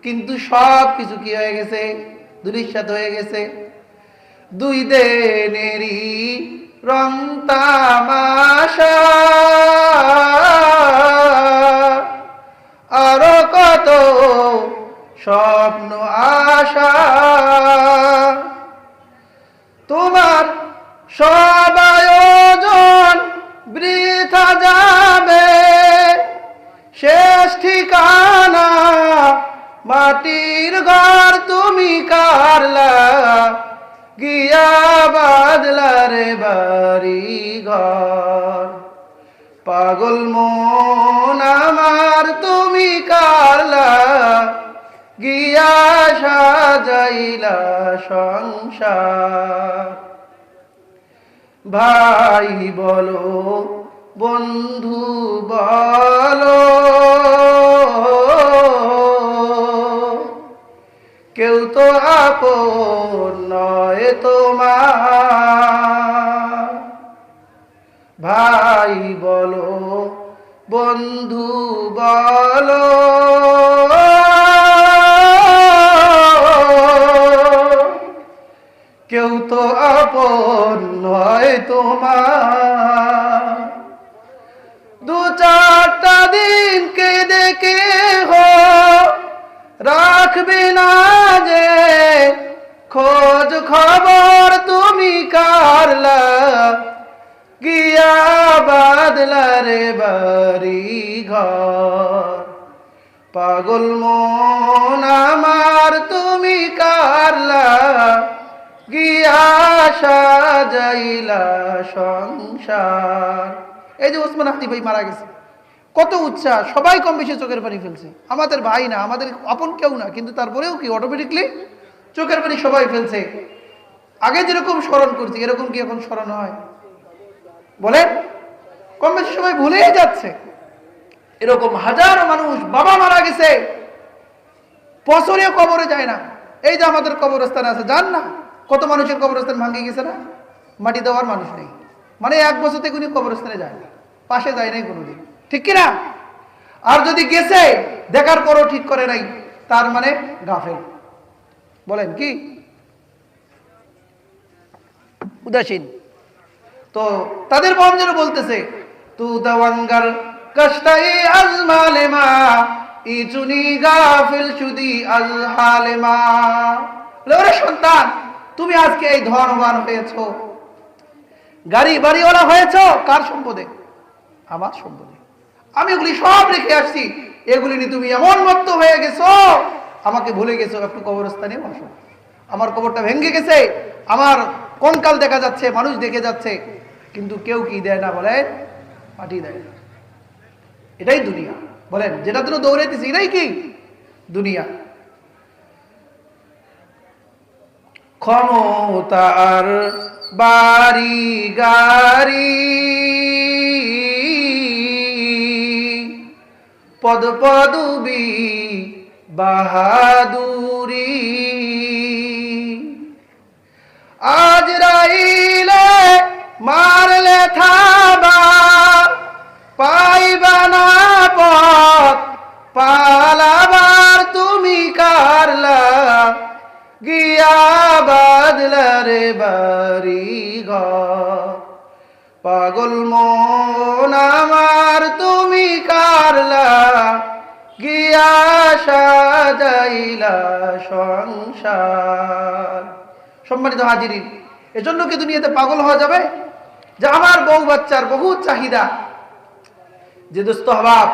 কিন্তু সব কিছু কি হয়ে গেছে, ধূলিসাৎ হয়ে গেছে। দুই দিনেরই রং তামাশা, আরো কত স্বপ্ন আশা, তোমার সব আয়োজন বৃথা যাবে, শেষ ঠিকানা মাটির ঘর তুমি কারলা, গিয়া বাদলা রে বাড়ি ঘর। পাগল মন আমার তুমি কারলা, গিয়া সাজাইলা সংসার। ভাই বলো বন্ধু বলো, কেউ তো আপন নয় তোমার। ভাই বলো বন্ধু বলো, কেউ তো আপন নয় তোমার। দু চারটা দিন কেঁদে কেহ রাখবে না যে, খোঁজ খবর তুমি কারলা, গিয়া বাদলা রে বাড়ি ঘর। পাগল মন আমার তুমি কারলা, গিয়া সাজাইলা সংসার। এই যে ওসমান হাদি ভাই মারা গেছে, কত উচ্ছ্বাস, সবাই কম বেশি চোখের পানি ফেলছে। আমাদের ভাই না, আমাদের আপন কেউ না, কিন্তু তারপরেও কি অটোমেটিকলি চোখের পানি সবাই ফেলছে। আগে যেরকম স্মরণ করছি এরকম কি এখন স্মরণ হয়? বলেন, কম বেশি সবাই ভুলেই যাচ্ছে। এরকম হাজার মানুষ, বাবা মারা গেছে, বছরেও কবরে যায় না। এই যে আমাদের কবরস্থান আছে, যান না, কত মানুষের কবরস্থান ভাঙে গেছে না, মাটি দেওয়ার মানুষ নেই। মানে এক বছর থেকে উনি কবরস্থানে যায় না, পাশে যায় নাই কোনোদিন, ঠিক কিনা? আর যদি গেছে দেখার পরও ঠিক করে নাই, তার মানে গাফেল। বলেন কি? উদাসীন। তো তাদের বম যেন বলতেছে, তু দাওয়াঙ্গার কষ্টাই আজমালেমা, ইচুনি গাফিল শুদি আজহালেমা। ওরে সন্তান, তুমি আজকে এই ধনবান হয়েছো, গাড়ি বাড়িওয়ালা হয়েছো, কার সম্পদে? আমার সম্পদে। আমি ওগুলি সব রেখে আসছি, এগুলি নিয়ে তুমি এমন মত্ত হয়ে গেছো, আমাকে ভুলে গেছো। একটু কবরস্থানে বসো, আমার কবরটা ভেঙে গেছে, আমার কঙ্কাল দেখা যাচ্ছে, মানুষ দেখে যাচ্ছে, কিন্তু কেউ কি দেয় না, বলে মাটি দেয় না। এটাই দুনিয়া। বলেন, যেটা তুমি দৌড়াইতেছি এটাই কি দুনিয়া। ক্ষমতার বাড়ি গাড়ি, পদ পদবি বাহাদুরি, আজ রাইলে মারলে থাবা, পাইবা না পথ পালাবার তুমি কারলা, গিয়া বাদলা রে বাড়ি ঘর। পাগল মন আমার তুমি কারলা, গিয়া সাজাইলা সংসার। সম্মানিত হাজিরিন, এজন্য কি দুনিয়াতে পাগল হওয়া যাবে যে আমার বউ বাচ্চার বহু চাহিদা, যে দোস্ত হবাব